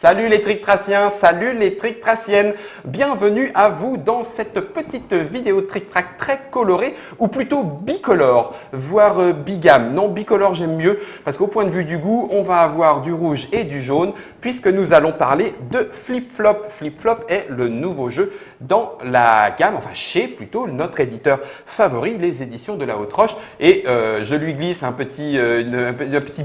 Salut les trick-traciens, salut les trick-traciennes, bienvenue à vous dans cette petite vidéo de trick-track très colorée ou plutôt bicolore, voire bigame. Non, bicolore j'aime mieux parce qu'au point de vue du goût, on va avoir du rouge et du jaune puisque nous allons parler de Flip-Flop. Flip-Flop est le nouveau jeu dans la gamme, enfin chez plutôt notre éditeur favori, les éditions de la Haute-Roche. Et je lui glisse un petit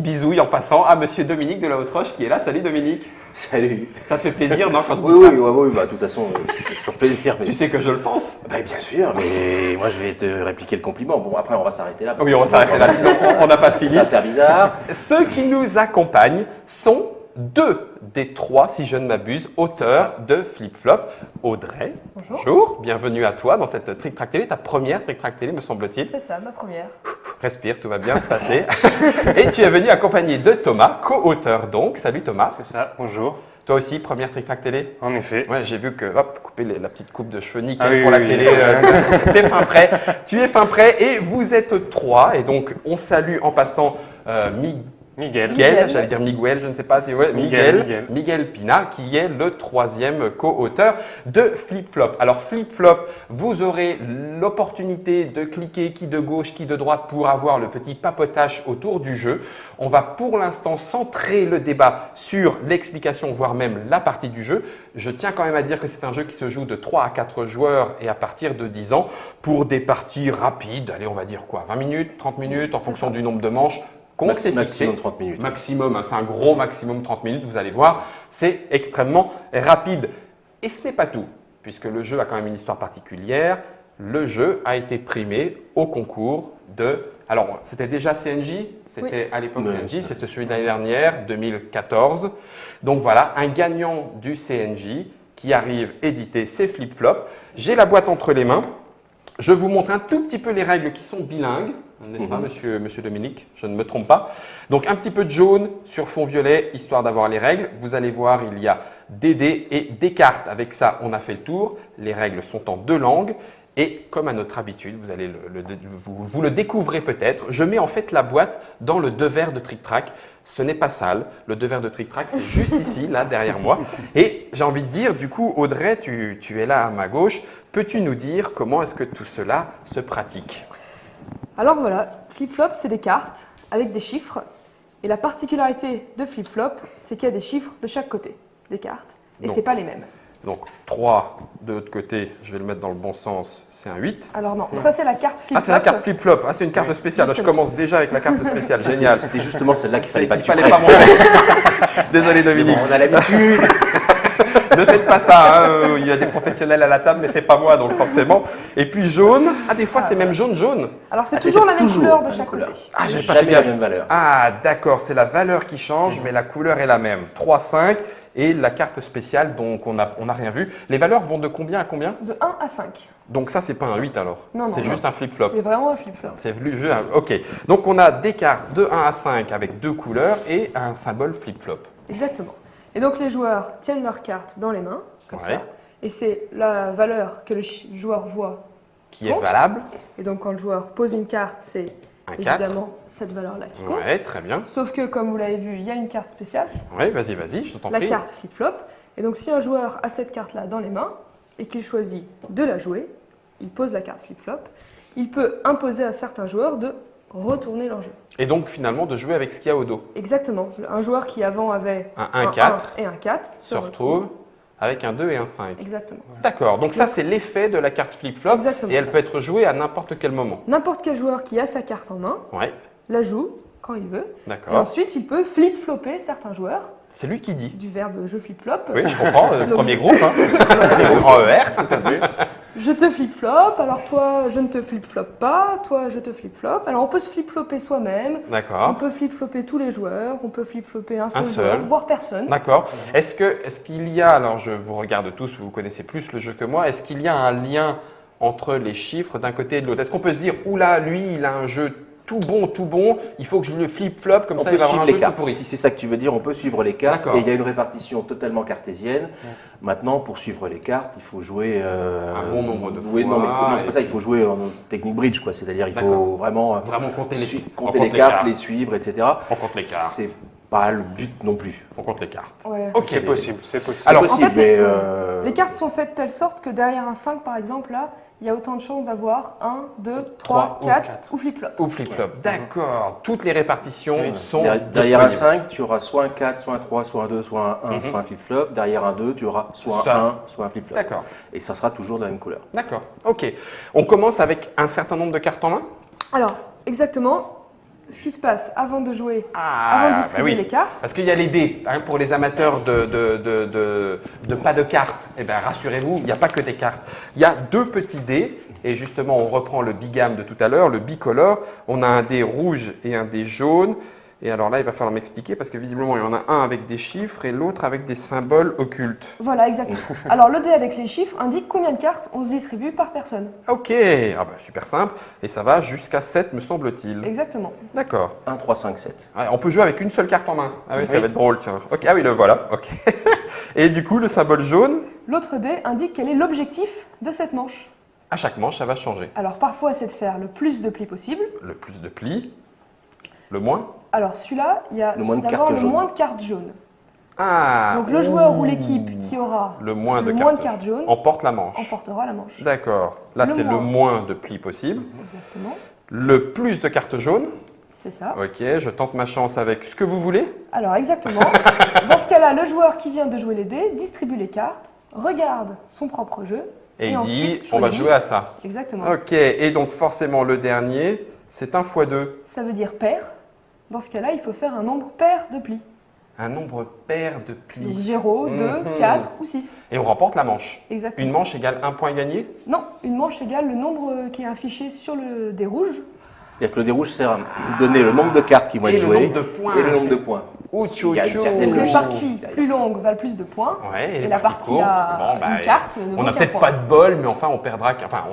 bisouille en passant à Monsieur Dominique de la Haute-Roche qui est là. Salut Dominique. Salut. Ça te fait plaisir, non, quand Oui, bah, de toute façon, c'est toujours plaisir. Mais... Tu sais que je le pense. Bah, bien sûr, mais moi je vais te répliquer le compliment. Bon, après on va s'arrêter là. Oui, on va s'arrêter là, on n'a pas fini. Ça va faire bizarre. Ceux qui nous accompagnent sont deux des trois, si je ne m'abuse, auteurs de Flip-Flop. Audrey, bonjour, bienvenue à toi dans cette Trick Track Télé, ta première Trick Track Télé me semble-t-il. C'est ça, ma première. Respire, tout va bien se passer. Et tu es venu accompagné de Thomas, co-auteur donc. Salut Thomas. C'est ça, bonjour. Toi aussi, première Trick Track Télé? En effet. Ouais, j'ai vu que, hop, couper la petite coupe de cheveux nickel pour la télé. T'es fin prêt. Tu es fin prêt et vous êtes trois. Et donc, on salue en passant Miguel, j'allais dire Miguel, je ne sais pas si ouais, Miguel Pina, qui est le troisième co-auteur de Flip-Flop. Alors Flip-Flop, vous aurez l'opportunité de cliquer qui de gauche, qui de droite pour avoir le petit papotage autour du jeu. On va pour l'instant centrer le débat sur l'explication, voire même la partie du jeu. Je tiens quand même à dire que c'est un jeu qui se joue de 3 à 4 joueurs et à partir de 10 ans pour des parties rapides. Allez, on va dire quoi, 20 minutes, 30 minutes en fonction du nombre de manches. Maximum 30 minutes. Maximum, hein, c'est un gros maximum 30 minutes, vous allez voir, c'est extrêmement rapide. Et ce n'est pas tout, puisque le jeu a quand même une histoire particulière. Le jeu a été primé au concours de… Alors, c'était déjà CNJ, c'était à l'époque CNJ, c'était celui de l'année dernière, 2014. Donc voilà, un gagnant du CNJ qui arrive éditer ses Flip-Flop. J'ai la boîte entre les mains. Je vous montre un tout petit peu les règles qui sont bilingues. N'est-ce pas, monsieur Dominique? Je ne me trompe pas. Donc, un petit peu de jaune sur fond violet, histoire d'avoir les règles. Vous allez voir, il y a des dés et des cartes. Avec ça, on a fait le tour. Les règles sont en 2 langues. Et comme à notre habitude, vous allez vous le découvrez peut-être. Je mets en fait la boîte dans le devers de Trick Track. Ce n'est pas sale. Le devers de Trick Track, c'est juste ici, là, derrière moi. Et j'ai envie de dire, du coup, Audrey, tu es là à ma gauche. Peux-tu nous dire comment est-ce que tout cela se pratique? Alors voilà, Flip-Flop, c'est des cartes avec des chiffres. Et la particularité de Flip-Flop, c'est qu'il y a des chiffres de chaque côté des cartes. Et ce n'est pas les mêmes. Donc 3 de l'autre côté, je vais le mettre dans le bon sens, c'est un 8. Alors non, ça c'est la carte Flip-Flop. Ah, c'est la carte Flip-Flop. Ah, c'est une carte spéciale. Je commence déjà avec la carte spéciale. Génial. C'était justement celle-là qu'il fallait pas que tu fallait pas montrer. Désolé Dominique. On a l'habitude. Ne faites pas ça, hein. Il y a des professionnels à la table, mais c'est pas moi, donc forcément. Et puis jaune, des fois c'est même jaune. Alors c'est toujours la même couleur de chaque côté. Ah, j'avais pas Jamais fait la gaffe. même valeur. Ah, d'accord, c'est la valeur qui change, mais la couleur est la même. 3, 5 et la carte spéciale, donc on n'a rien vu. Les valeurs vont de combien à combien? De 1 à 5. Donc ça, c'est pas un 8 alors? Non, c'est juste un flip-flop. C'est vraiment un flip-flop. C'est le jeu. Ok. Donc on a des cartes de 1 à 5 avec 2 couleurs et un symbole flip-flop. Exactement. Et donc les joueurs tiennent leurs cartes dans les mains, comme ça. Et c'est la valeur que le joueur voit qui est valable. Et donc quand le joueur pose une carte, c'est évidemment cette valeur-là qui compte. Ouais, très bien. Sauf que comme vous l'avez vu, il y a une carte spéciale. Oui, vas-y, je t'en prie. La carte flip-flop. Et donc si un joueur a cette carte-là dans les mains et qu'il choisit de la jouer, il pose la carte flip-flop, il peut imposer à certains joueurs de retourner leur jeu. Et donc finalement de jouer avec ce qu'il y a au dos. Exactement. Un joueur qui avant avait un 4 et un 4 se retrouve avec un 2 et un 5. Exactement. D'accord, donc ça c'est l'effet de la carte flip-flop et elle peut être jouée à n'importe quel moment. N'importe quel joueur qui a sa carte en main la joue quand il veut. D'accord. Et ensuite il peut flip-flopper certains joueurs. C'est lui qui dit. Du verbe je flip-flop. Oui, je comprends, le premier groupe, en ER, tout à fait. Je te flip-flop, alors toi je ne te flip-flop pas, toi je te flip-flop. Alors on peut se flip-flopper soi-même, on peut flip-flopper tous les joueurs, on peut flip-flopper un seul joueur, voire personne. D'accord. Est-ce qu'il y a, alors je vous regarde tous, vous connaissez plus le jeu que moi, est-ce qu'il y a un lien entre les chiffres d'un côté et de l'autre? Est-ce qu'on peut se dire, oula, lui il a un jeu tout bon, il faut que je le flip-flop, comme ça il va avoir un jeu tout pourri. Si c'est ça que tu veux dire, on peut suivre les cartes et il y a une répartition totalement cartésienne. Maintenant, pour suivre les cartes, il faut jouer un bon nombre de fois. Oui, non, c'est pas ça, il faut jouer en technique bridge, quoi. C'est-à-dire il faut vraiment compter les cartes, les suivre, etc. On compte les cartes. C'est Pas le but non plus. On compte les cartes. Ouais. Ok, c'est possible, c'est possible. Alors, en fait, mais les cartes sont faites de telle sorte que derrière un 5, par exemple, là, il y a autant de chances d'avoir 1, 2, 3, 4 ou flip-flop. Ou flip-flop, d'accord. Toutes les répartitions sont derrière un disponibles. 5, tu auras soit un 4, soit un 3, soit un 2, soit un 1, soit un flip-flop. Derrière un 2, tu auras soit Ça. un 1, soit un flip-flop. D'accord, Et ça sera toujours de la même couleur. d'accord. Ok. On commence avec un certain nombre de cartes en main. Alors, exactement, ce qui se passe avant de jouer, Ah, avant de distribuer bah oui. les cartes. Parce qu'il y a les dés. Hein, pour les amateurs de pas de cartes, eh ben, rassurez-vous, il n'y a pas que des cartes. Il y a 2 petits dés. Et justement, on reprend le bigame de tout à l'heure, le bicolore. On a un dé rouge et un dé jaune. Et alors là, il va falloir m'expliquer parce que visiblement, il y en a un avec des chiffres et l'autre avec des symboles occultes. Voilà, exactement. Alors, le dé avec les chiffres indique combien de cartes on se distribue par personne. Ok, ah bah, super simple. Et ça va jusqu'à 7, me semble-t-il. Exactement. D'accord. 1, 3, 5, 7. Ouais, on peut jouer avec une seule carte en main. Ah oui, ça va être drôle, tiens. Ok, ah oui, le voilà. Ok. Et du coup, le symbole jaune, L'autre dé indique quel est l'objectif de cette manche. à chaque manche, ça va changer. Alors, parfois, c'est de faire le plus de plis possible. Le plus de plis, le moins. Alors, celui-là, il y a Le moins de d'avoir cartes le jaunes. moins de cartes jaunes. Ah. Donc, le joueur ou l'équipe qui aura Le moins de cartes jaunes emporte la manche. emportera la manche. D'accord. Là, Le c'est le moins. moins de plis possible. Exactement, Le plus de cartes jaunes. c'est ça. Ok, je tente ma chance avec ce que vous voulez. Alors, exactement. Dans ce cas-là, le joueur qui vient de jouer les dés distribue les cartes, regarde son propre jeu Et il ensuite dit, on va choisit. jouer à ça. Exactement. Ok, et donc forcément, le dernier, c'est un x2. Ça veut dire pair. Dans ce cas-là, il faut faire un nombre pair de plis. Un nombre pair de Donc plis. 0, 2, Mhm. 4 ou 6. Et on remporte la manche. Exactement. Une manche égale un point gagné. Non, une manche égale le nombre qui est affiché sur le dé rouge. C'est-à-dire que le dé rouge sert à vous donner le nombre de cartes qui vont Et être le jouées nombre de points. et le nombre de points. Oh, Il y a une certaine Les logique. parties plus longues valent plus de points. Ouais, Et la partie courtes, à bon, bah, une carte ne on vaut n'a qu'un peut-être point. pas de bol, mais enfin,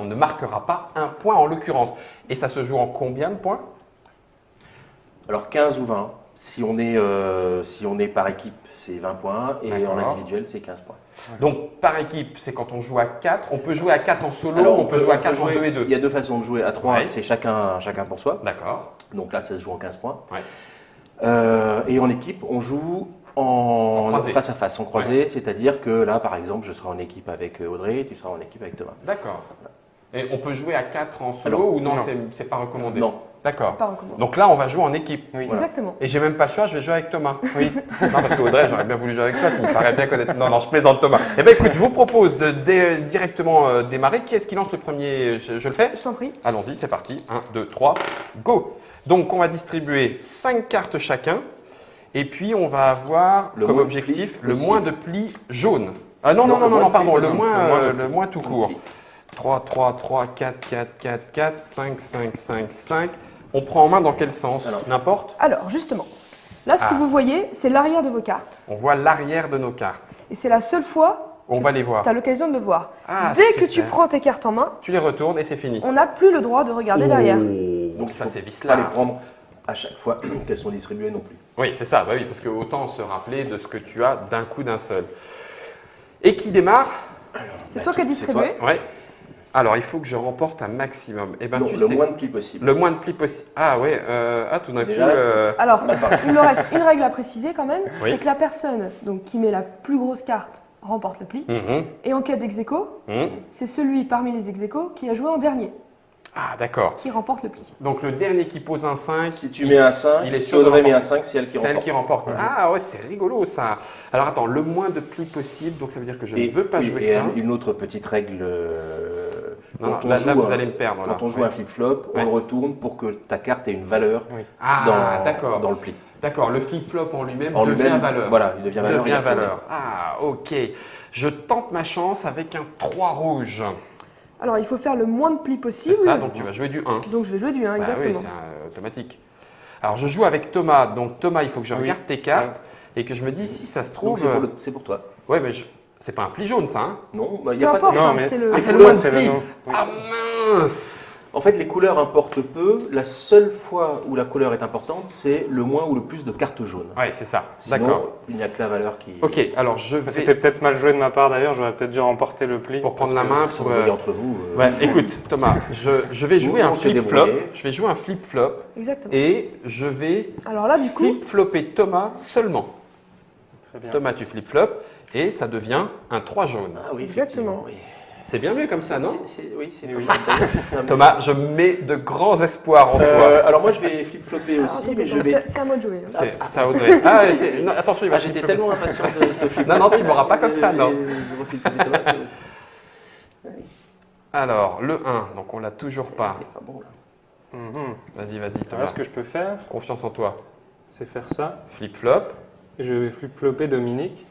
on ne marquera pas un point en l'occurrence. Et ça se joue en combien de points? Alors 15 ou 20. Si on est par équipe, c'est 20 points et en D'accord. individuel, c'est 15 points. Donc, par équipe, c'est quand on joue à 4. On peut jouer à 4 en solo, Alors, on peut jouer à 4 en 2 et 2. Il y a 2 façons de jouer. À 3, Ouais. c'est chacun pour soi. D'accord. Donc là, ça se joue en 15 points. Ouais. Et en équipe, on joue en croisé. face à face, en croisé. C'est-à-dire que là, par exemple, je serai en équipe avec Audrey, tu seras en équipe avec Thomas. D'accord. Et on peut jouer à 4 en solo Alors, ou non, non. c'est pas recommandé? Non. D'accord. C'est pas recommandé. Donc là, on va jouer en équipe. Oui. Voilà. Exactement. Et j'ai même pas le choix, je vais jouer avec Thomas. Oui. Non, parce qu'Audrey, j'aurais bien voulu jouer avec toi, tu me paraît bien connaître. Non, je plaisante Thomas. Eh bien, écoute, je vous propose de directement démarrer. Qui est-ce qui lance le premier? Je le fais? Je t'en prie. Allons-y, c'est parti. 1, 2, 3, go! Donc, on va distribuer 5 cartes chacun. Et puis, on va avoir Le comme moins de objectif plis le possible. moins de plis jaunes. Ah non, Non, non, le non, moins non, de pardon, plis le possible. moins, Le moins de tout plis. court. 3, 3, 3, 4, 4, 4, 4, 5, 5, 5, 5. On prend en main dans quel sens? Alors. N'importe. Alors, justement, là, ce que Ah. vous voyez, c'est l'arrière de vos cartes. On voit l'arrière de nos cartes. Et c'est la seule fois On va les voir. que tu as l'occasion de le voir. Ah, Dès que super. tu prends tes cartes en main, Tu les retournes et c'est fini. on n'a plus le droit de regarder derrière. Donc il ça, faut c'est pas vice-là. les prendre à chaque fois qu'elles sont distribuées non plus. Oui, c'est ça. Bah oui, parce que autant se rappeler de ce que tu as d'un coup d'un seul. Et qui démarre? C'est toi qui as distribué. Ouais. Alors, il faut que je remporte un maximum. Eh ben, Non, tu le sais, moins de plis possible. le moins de plis possible. Ah ouais. Tout d'un coup. Déjà, Alors, il me reste une règle à préciser quand même, Oui. c'est que la personne donc, qui met la plus grosse carte remporte le pli. Et en cas d'ex-aequo, c'est celui parmi les ex-aequo qui a joué en dernier Ah, d'accord. qui remporte le pli. Donc, le dernier qui pose un 5. Si tu mets un 5, il est si sûr de Audrey met un remporter. 5, c'est elle qui C'est elle remporte. qui remporte. Ah ouais, c'est rigolo ça. Alors attends, le moins de plis possible, donc ça veut dire que je ne veux pas jouer et ça. une autre petite règle. Non, quand on là, joue vous un- allez me perdre. là. Quand on joue Ouais. un flip-flop, Ouais. on le retourne pour que ta carte ait une valeur Ah, dans, d'accord. dans le pli. D'accord, le flip-flop en lui-même En devient lui-même, valeur. Voilà, il devient valeur. il Devient est retourné. valeur. Ah, ok. Je tente ma chance avec un 3 rouge. Alors, il faut faire le moins de plis C'est possible. ça, donc tu vas jouer du 1. Donc, je vais jouer du 1, Bah exactement. oui, c'est automatique. Alors, je joue avec Thomas. Donc, Thomas, il faut que je regarde tes cartes et que je me dise si ça se Donc trouve. c'est pour toi. Ouais, mais c'est pas un pli jaune, ça. Hein Non, il n'y Peu a pas importe, de. Non, hein, mais- c'est le. Ah, Les c'est le couleurs, moins de c'est le pli. nom. Oui. Ah mince. En fait, les couleurs importent peu. La seule fois où la couleur est importante, c'est le moins ou le plus de cartes jaunes. Oui, c'est ça. D'accord. Il n'y a que la valeur qui... Ok, alors je vais... C'était peut-être mal joué de ma part d'ailleurs, j'aurais peut-être dû remporter le pli. Pour prendre la main, pour... entre vous... Ouais, écoute, Thomas, je vais jouer un flip-flop. Je vais jouer un flip-flop. Exactement. Et je vais alors là, du coup... flip-flopper Thomas seulement. Très bien. Thomas, tu flip-flop et ça devient un 3 jaune. Ah oui, exactement. Oui. C'est bien mieux comme ça, non? Oui, c'est oui. Thomas, je mets de grands espoirs en toi. Alors moi, je vais flip-flopper aussi. C'est à moi de jouer. Hein. C'est à Audrey. Ah, non, attention, il va j'étais tellement impatient de flip-flopper. Non, tu m'auras pas comme ça, non. Alors, le 1, donc on l'a toujours pas. C'est pas bon, là. Vas-y, Thomas. Alors, ce que je peux faire, Confiance en toi. c'est faire ça. Flip-flop. Et je vais flip-flopper Dominique.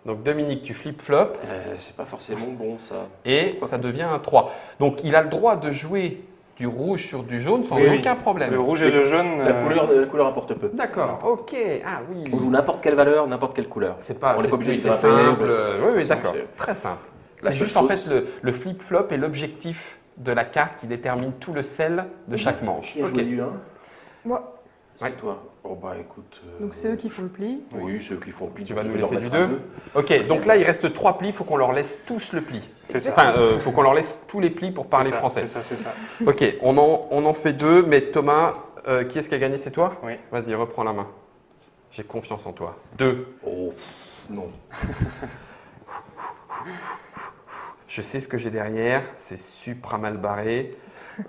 Donc Dominique, tu flip-flop. C'est pas forcément bon, ça. Et ça devient un 3. Donc il a le droit de jouer du rouge sur du jaune sans aucun problème. Le rouge et le jaune... La couleur importe peu. D'accord, ok. Ah oui. On joue n'importe quelle valeur, n'importe quelle couleur. On n'est pas obligé de faire simple. Oui, d'accord. Très simple. C'est juste en fait le flip-flop et l'objectif de la carte qui détermine tout le sel de chaque manche. Qui a joué du 1 Moi. C'est toi. Oh bah écoute. Donc c'est eux qui font le pli. Oui, ceux qui font le pli. Tu vas nous laisser du 2. Ok, donc là il reste 3 plis, il faut qu'on leur laisse tous le pli. C'est ça. Enfin, il faut qu'on leur laisse tous les plis pour parler français. C'est ça. Ok, on en fait 2, mais Thomas, qui est-ce qui a gagné? C'est toi? Oui. Vas-y, reprends la main. J'ai confiance en toi. 2. Oh, non. Je sais ce que j'ai derrière, c'est supra mal barré,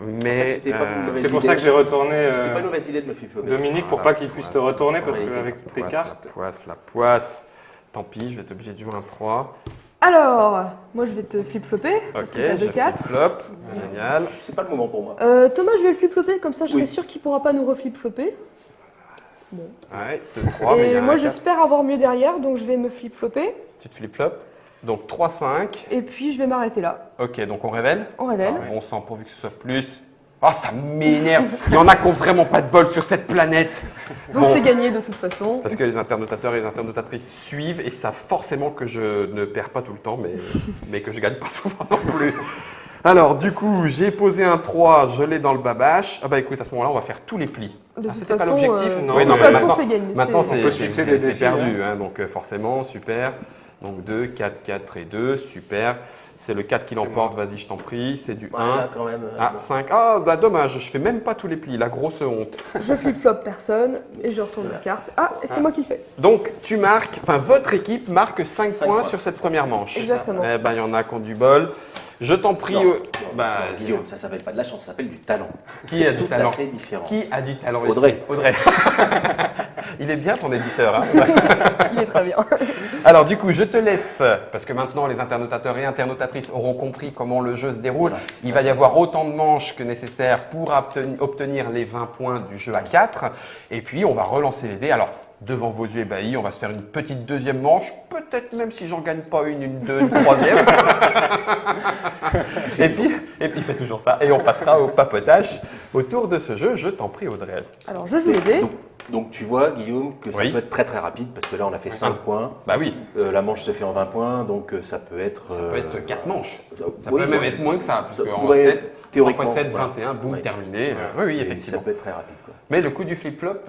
mais c'est pour ça que j'ai retourné c'était pas une mauvaise idée de me flip-flopper. Dominique pour pas qu'il puisse te retourner parce qu'avec tes cartes. La poisse. Tant pis, je vais être obligé de jouer un 3. Alors, moi je vais te flip-flopper. Parce que t'as je 4. flip-flop. Génial. C'est pas le moment pour moi. Thomas, je vais le flip-flopper, comme ça je serai sûr qu'il pourra pas nous reflip-flopper. Bon. Ouais, 2, 3. Et moi j'espère avoir mieux derrière, donc je vais me flip-flopper. Tu te flip-flop. Donc 3, 5. Et puis je vais m'arrêter là. Ok, donc on révèle. On révèle. Bon sang, pourvu que ce soit plus. Oh, ça m'énerve. Il y en a qui n'ont vraiment pas de bol sur cette planète. Donc c'est gagné de toute façon. Parce que les internautateurs et les internautatrices suivent et savent forcément que je ne perds pas tout le temps, mais que je gagne pas souvent non plus. Alors, du coup, j'ai posé un 3, je l'ai dans le babache. Ah bah écoute, à ce moment-là, on va faire tous les plis. De toute façon, pas l'objectif. de toute façon, c'est gagné. Maintenant, c'est perdu. Hein, donc forcément, super. Donc 2, 4, 4 et 2, super. C'est le 4 qui l'emporte, vas-y, je t'en prie. C'est du 1. Là, quand même, ah, 5. Ah, bah dommage, je fais même pas tous les plis, la grosse honte. Je flip-flop personne et je retourne la carte. Ah, et c'est moi qui le fais. Donc, tu marques, enfin, votre équipe marque 5 points sur cette première manche. Exactement. Eh ben, il y en a qui ont du bol. Je t'en prie. Guillaume, ça s'appelle pas de la chance, ça s'appelle du talent. Qui a du talent? Tout à fait différent. Qui a du talent? Audrey. Il est bien ton éditeur. Hein. Il est très bien. Alors du coup, je te laisse, parce que maintenant les internautateurs et internautatrices auront compris comment le jeu se déroule. Il va y avoir autant de manches que nécessaire pour obtenir les 20 points du jeu à 4. Et puis, on va relancer les dés. Alors, devant vos yeux ébahis, on va se faire une petite deuxième manche. Peut-être même si j'en gagne pas une troisième. et puis, fais toujours ça. Et on passera au papotage. Autour de ce jeu, je t'en prie, Audrey. Alors, je joue les dés. Donc tu vois, Guillaume, que ça peut être très très rapide, parce que là on a fait 5 points. Bah oui. La manche se fait en 20 points, donc ça peut être... Ça peut être 4 manches. Ça peut même être moins que ça, parce qu'en 7, théoriquement, 7, 21, boum, terminé. Oui, effectivement. Ça peut être très rapide. Quoi. Mais le coup du flip-flop,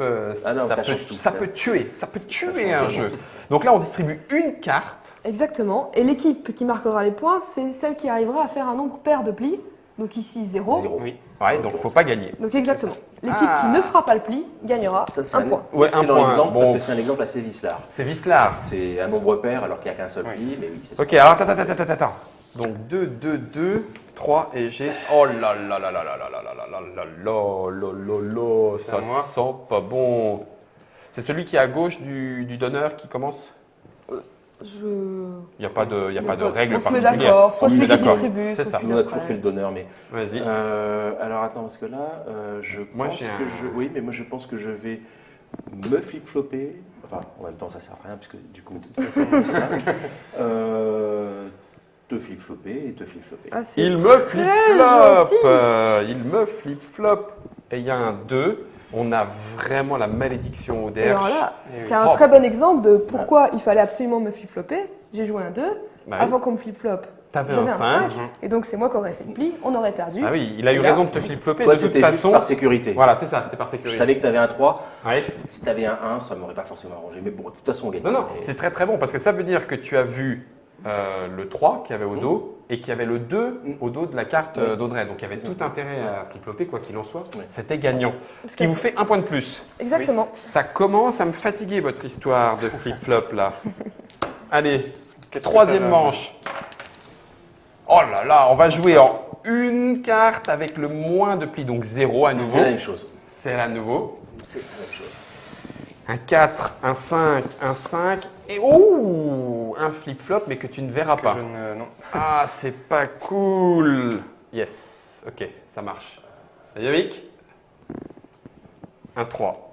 ça peut tuer. Ça peut tuer un jeu. Donc là, on distribue une carte. Exactement. Et l'équipe qui marquera les points, c'est celle qui arrivera à faire un nombre pair de plis. Donc ici 0. Oui. Ouais, donc il ne faut pas gagner. Donc exactement. L'équipe qui ne fera pas le pli gagnera un point. Ouais, un point. Exemple, parce que c'est un exemple assez Vislar. C'est Vislar. C'est un nombre pair alors qu'il n'y a qu'un seul pli. Mais oui, ok, alors attends. Donc 2, 2, 2, 3 et j'ai... Oh là là là là là là là là là là, ça sent pas bon. C'est celui qui est à gauche du donneur qui commence? Il n'y a pas de règle particulière. On se met d'accord, soit celui qui distribue, c'est ça. On a toujours fait le donneur, mais... Vas-y. Alors attends, parce que là, je pense que je vais me flip-flopper. Enfin, en même temps, ça sert à rien, parce que du coup, de toute façon, te flip-flopper et te flip-flopper. Ah, il me flip-flop. Il me flip-flop. Et il y a un 2. On a vraiment la malédiction au derche. Alors là, c'est un très bon exemple de pourquoi il fallait absolument me flip-flopper. J'ai joué un 2. Avant qu'on me flip-flop, T'avais un 5. Et donc, c'est moi qui aurais fait le pli. On aurait perdu. Ah oui, il a eu raison de te flip-flopper. Toi, de toute c'était façon. juste par sécurité. Voilà, c'est ça, c'était par sécurité. Je savais que tu avais un 3. Ouais. Si tu avais un 1, ça ne m'aurait pas forcément arrangé. Mais bon, de toute façon, on gagne. Non, c'est très très bon parce que ça veut dire que tu as vu le 3 qui avait au dos et qui avait le 2 au dos de la carte d'Audrey. Donc il y avait tout intérêt à flip-flopper, quoi qu'il en soit. C'était gagnant. Ce qui vous fait un point de plus. Exactement. Oui. Ça commence à me fatiguer votre histoire de flip-flop là. Allez, troisième manche. Oh là là, on va jouer en une carte avec le moins de plis, donc 0 à nouveau. C'est la même chose. C'est à nouveau. C'est la même chose. Un 4, un 5, un 5 et un flip-flop mais que tu ne verras pas. Non. Ah, c'est pas cool. Yes, ok, ça marche. Yannick, un 3.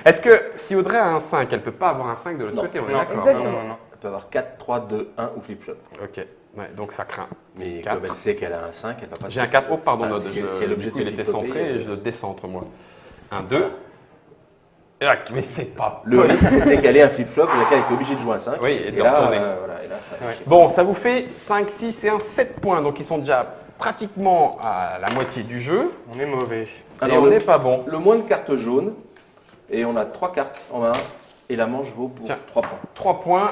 Est-ce que si Audrey a un 5, elle ne peut pas avoir un 5 de l'autre côté? On est d'accord. Exactement. Non. Elle peut avoir 4, 3, 2, 1 ou flip-flop. Ok, ouais, donc ça craint. Mais 4. comme elle sait qu'elle a un 5, elle va pas. J'ai un 4. Oh, pardon, Nod. Si elle est obligée de il se était flip-flopper, centré et je le décentre, moi. Un 2. Mais c'est pas Le risque, c'était qu'elle ait un flip-flop dans lequel elle était obligée de jouer un 5. Oui, et de là, retourner. Voilà, et là, ça a marché. Bon, ça vous fait 5, 6 et 1, 7 points. Donc, ils sont déjà pratiquement à la moitié du jeu. On est mauvais. Alors, on n'est pas bon. Le moins de cartes jaunes, et on a 3 cartes en main, et la manche vaut pour 3 points. 3 points.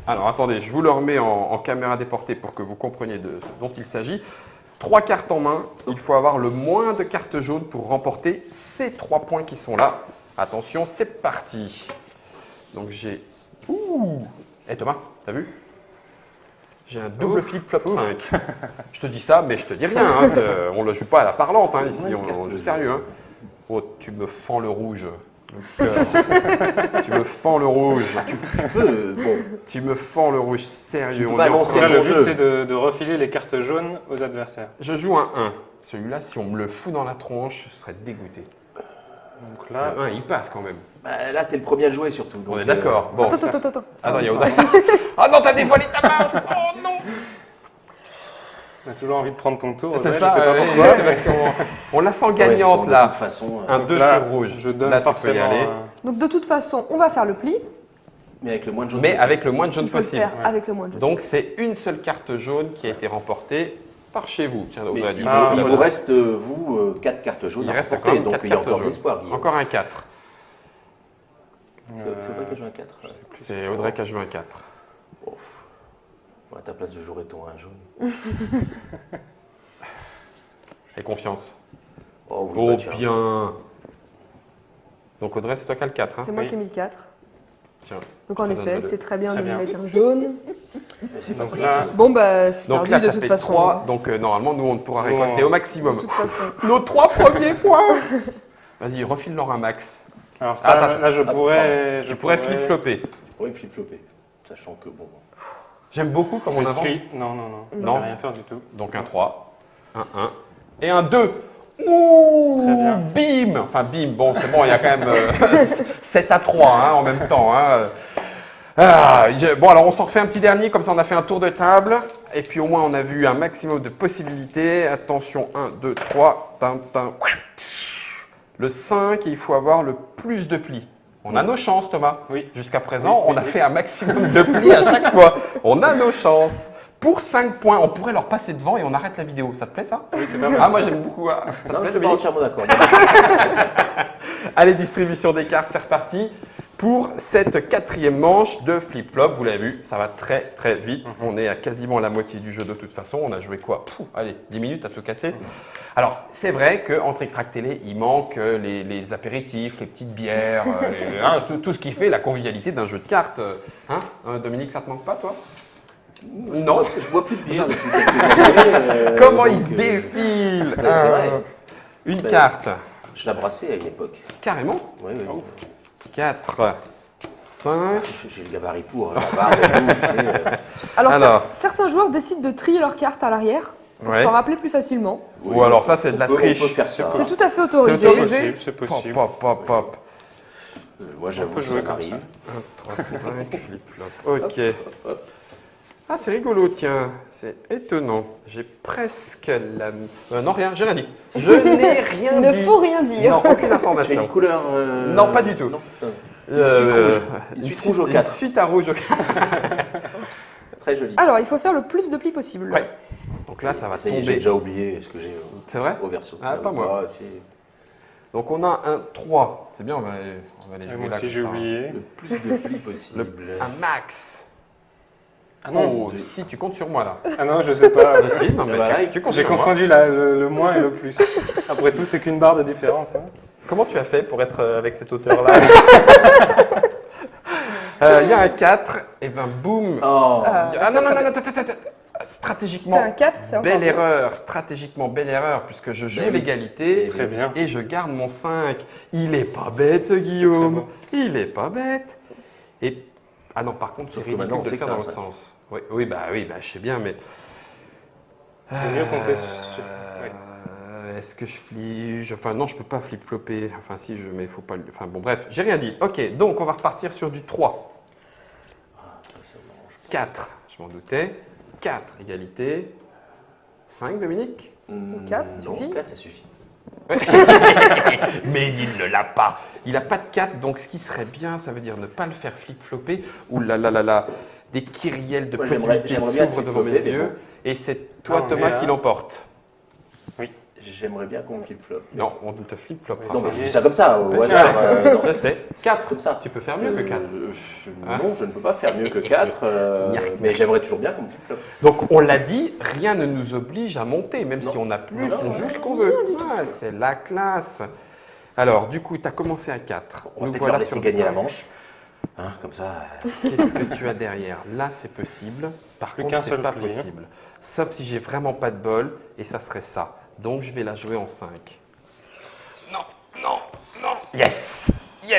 Alors, attendez, je vous le remets en caméra déportée pour que vous compreniez de ce dont il s'agit. 3 cartes en main. Il faut avoir le moins de cartes jaunes pour remporter ces 3 points qui sont là. Attention, c'est parti. Donc, j'ai... Eh Thomas, t'as vu? J'ai un double flip-flop 5. Je te dis ça, mais je te dis rien. Hein, on ne le joue pas à la parlante hein, ici, on joue sérieux. Hein. Oh, tu me fends le rouge. Le cœur. Tu me fends le rouge. Tu me fends le rouge, sérieux. Le but, c'est de refiler les cartes jaunes aux adversaires. Je joue un 1. Celui-là, si on me le fout dans la tronche, je serais dégoûté. Donc là, le 1, il passe quand même. Bah, là, t'es le premier à le jouer surtout. Donc, on est d'accord. Bon. Attends. Attends, il y a Audrey. Oh non, t'as dévoilé ta masse. Oh non. on a toujours envie de prendre ton tour. C'est ouais, ça, je sais pas pourquoi. c'est parce qu'on la sent gagnante bon, là. De toute façon, Un 2 là, sur rouge. Je donne là, tu peux y forcément. aller. Donc, de toute façon, on va faire le pli. mais avec le moins de jaune Mais possible. avec le moins de jaune Il faut le possible. faire avec le moins de jaune. Donc c'est une seule carte jaune qui a été remportée par chez vous. Tiens, Mais Audrey, il vous reste, vous, 4 cartes jaunes. il à reste remporter, encore donc 4 il y a cartes encore de jaunes. l'espoir. Guillaume. Encore un 4. C'est toi qui as joué un 4. C'est Audrey qui a joué un 4. À ta place, je jouerais ton 1 jaune. Et confiance. Oh, Oh bien. Donc Audrey, c'est toi qui as le 4. Hein. C'est moi qui ai mis le 4. Tiens. Donc en Ça effet, donne c'est très bien Très de bien. mettre un jaune. Donc là, Bon, bah, c'est Donc perdu là, de ça toute fait façon. 3. Donc normalement, nous, on ne pourra récolter Bon. au maximum De toute façon. nos 3 premiers points. Vas-y, refile-leur un max. alors ça, Attends, là, je pourrais. Je pourrais flip-flopper. Oui, flip-flopper. Sachant que, bon. J'aime beaucoup comme on avance. Non. Je Non. vais rien faire du tout. Donc un 3, un 1 et un 2. Ouh, Très bien. bim. Enfin bim, bon c'est bon, il y a quand même 7 à 3 hein, en même temps. Hein. Bon alors on s'en refait un petit dernier, comme ça on a fait un tour de table. Et puis au moins on a vu un maximum de possibilités. Attention, 1, 2, 3. Le 5, il faut avoir le plus de plis. On a nos chances Thomas. Oui. Jusqu'à présent, on a fait un maximum de plis à chaque fois. On a nos chances. Pour 5 points, on pourrait leur passer devant et on arrête la vidéo. Ça te plaît ça? Oui, c'est pas mal. Ah, moi j'aime beaucoup. Ça te Non, plaît, je suis pas Dominique? entièrement d'accord. Allez, distribution des cartes, c'est reparti. Pour cette 4e manche de flip-flop, vous l'avez vu, ça va très très vite. On est à quasiment la moitié du jeu de toute façon. On a joué quoi? Allez, 10 minutes à se casser. Alors, c'est vrai qu'en Trick Track Télé, il manque les apéritifs, les petites bières, tout ce qui fait la convivialité d'un jeu de cartes. Dominique, ça te manque pas, toi? Non. Je bois plus de bière depuis quelques années. Comment donc, il se défile c'est vrai. Une Ben, carte. Je la brassais à une époque. Carrément. Oui. 4, 5. J'ai le gabarit pour. La barre et tout, Alors, certains joueurs décident de trier leurs cartes à l'arrière pour Ouais. s'en rappeler plus facilement. Ou alors ça, c'est de la on triche. peut faire ça. C'est tout à fait C'est autorisé. autorisé? C'est possible. Pop. Moi, j'avoue On peut que jouer ça comme m'arrive. 1, 3, 5, flip-flop. Ok. Ah, c'est rigolo, tiens. C'est étonnant. J'ai presque la... non, rien, j'ai rien dit. Je n'ai rien Il ne dit. faut rien dire. Non, aucune Tu as information. une couleur Non, pas du tout. Non. Une suite rouge au 4. Une suite à rouge au 4. Très joli. Alors, il faut faire le plus de plis possible. Ouais. Donc là, ça va tomber. J'ai déjà oublié ce que j'ai au verso. Ah, pas moi. Donc on a un 3. C'est bien, on va aller jouer là. Moi aussi, j'ai oublié. Le plus de plis possible. Un max. Ah non, oh, si, tu comptes sur moi là. Ah non, je sais pas. Si, non, mais voilà, tu comptes J'ai sur moi. confondu le moins et le plus. Après tout, c'est qu'une barre de différence. Hein. Comment tu as fait pour être avec cette hauteur-là? Il y a un 4, et ben boum. Oh. Ah non, attends. Stratégiquement, un 4, c'est belle encore erreur. Stratégiquement, belle erreur, puisque je joue l'égalité. Très bien. Et je garde mon 5. Il est pas bête, Guillaume. Il est pas bête. Et ah non, par contre, c'est ridicule de le faire dans l'autre sens. Oui, bah, je sais bien, mais. Il vaut mieux compter sur. Ouais. Est-ce que je flippe? Enfin, non, je peux pas flip-flopper. Enfin, si, mais il faut pas. Enfin, bon, bref, j'ai rien dit. Ok, donc on va repartir sur du 3. 4, je m'en doutais. 4, égalité. 5, Dominique? 4, ça suffit. 4, ça suffit. Mais il ne l'a pas. Il n'a pas de 4, donc ce qui serait bien, ça veut dire ne pas le faire flip-flopper. Ouh là là là là, des kyrielles de possibilités s'ouvrent devant mes yeux. Bon. Et c'est toi, Thomas, qui l'emporte. Oui, j'aimerais bien qu'on flip-flop. Non, on ne te flip-flopera. Non, mais je dis ça comme ça, au hasard. Je sais. 4, comme ça. Tu peux faire mieux que 4. Non, je ne peux pas faire mieux que 4, mais j'aimerais toujours bien qu'on flip-flop. Donc, on l'a dit, rien ne nous oblige à monter, même si on a plus, on joue ce qu'on veut. Ah, c'est la classe. Alors, du coup, tu as commencé à 4. On va voilà laisser gagner la manche. Hein, comme ça. Qu'est-ce que tu as derrière? Là, c'est possible. Par contre, c'est pas possible. Sauf si j'ai vraiment pas de bol, et ça serait ça. Donc, je vais la jouer en 5. Non. Yes,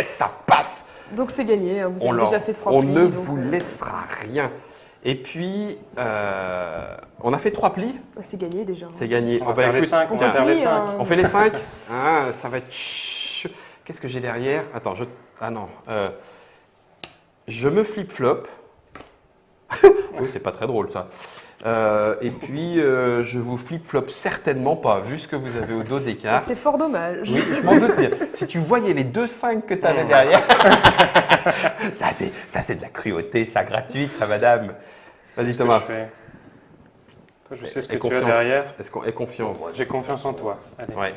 ça passe. Donc, c'est gagné. Vous avez déjà fait 3 plis. On ne vous laissera rien. Et puis, on a fait 3 plis. C'est gagné déjà. C'est gagné. On va faire les 5. On fait les 5. Ah, ça va être... Qu'est-ce que j'ai derrière? Attends, ah non. Je me flip-flop. Oui, c'est pas très drôle ça. Et puis, je vous flip-flop certainement pas, vu ce que vous avez au dos des cartes. C'est fort dommage. Oui, je m'en doute bien. Si tu voyais les 2 5 que tu avais derrière, ça c'est de la cruauté, ça gratuite, ça madame. Vas-y Thomas. Toi, je sais ce que tu as derrière. Est-ce qu'on ait confiance? J'ai confiance en toi. Allez. Ouais.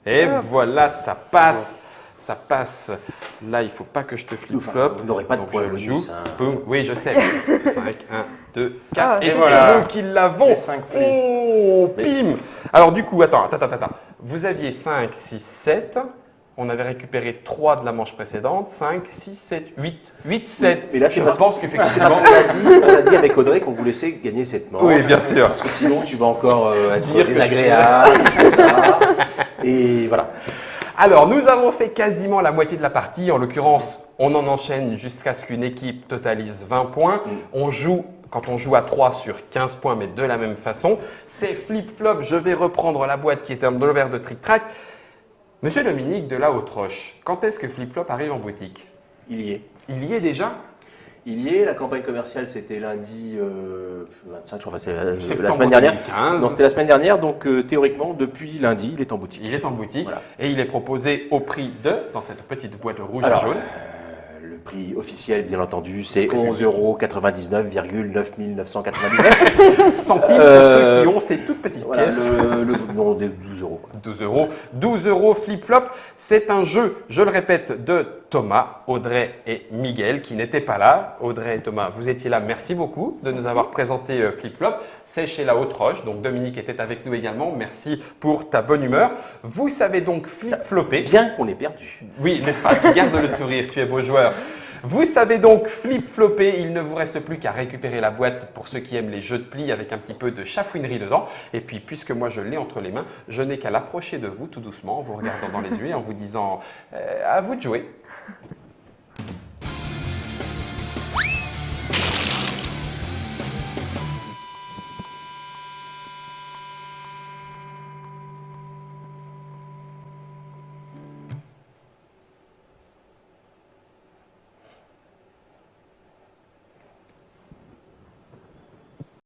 Et voilà, ça passe. Ça passe. Là, il ne faut pas que je te flip-flop. Vous n'aurez pas de points bonus. Boum. Oui, je sais. 5, 1, 2, 4. Ah, et voilà. c'est nous qui l'avons. 5 plis. Oh, bim. Alors, du coup, attends. Vous aviez 5, 6, 7. On avait récupéré 3 de la manche précédente. 5, 6, 7, 8. 8, 7. Mais là, je pense qu'effectivement. On a dit avec Audrey qu'on vous laissait gagner cette manche. Oui, bien sûr. Parce que sinon, tu vas encore être désagréable. Tout ça. Et voilà. Alors, nous avons fait quasiment la moitié de la partie. En l'occurrence, on en enchaîne jusqu'à ce qu'une équipe totalise 20 points. Quand on joue à 3 sur 15 points, mais de la même façon. C'est flip-flop. Je vais reprendre la boîte qui était en l'envers de Trick Track. Monsieur Dominique de la Haute-Roche, quand est-ce que flip-flop arrive en boutique? Il y est. Il y est déjà? Il y est. La campagne commerciale, c'était lundi 25, je crois, c'est la semaine dernière. 2015. Non, c'était la semaine dernière, donc théoriquement, depuis lundi, il est en boutique. Il est en boutique, voilà. Et il est proposé au prix de, dans cette petite boîte rouge et jaune. Le prix officiel, bien entendu, c'est 11,99,999 centimes pour ceux qui ont ces toutes petites pièces. Non, 12 euros. 12 euros. 12 euros flip-flop. C'est un jeu, je le répète, de Thomas, Audrey et Miguel qui n'étaient pas là. Audrey et Thomas, vous étiez là. Merci beaucoup de nous avoir présenté flip-flop. C'est chez la Haute-Roche. Donc Dominique était avec nous également. Merci pour ta bonne humeur. Vous savez donc flip-flopper. Bien qu'on ait perdu. Oui, n'est-ce pas? Tu gardes le sourire, tu es beau joueur. Vous savez donc flip-flopper, il ne vous reste plus qu'à récupérer la boîte pour ceux qui aiment les jeux de plis avec un petit peu de chafouinerie dedans. Et puis, puisque moi je l'ai entre les mains, je n'ai qu'à l'approcher de vous tout doucement en vous regardant dans les yeux et en vous disant à vous de jouer.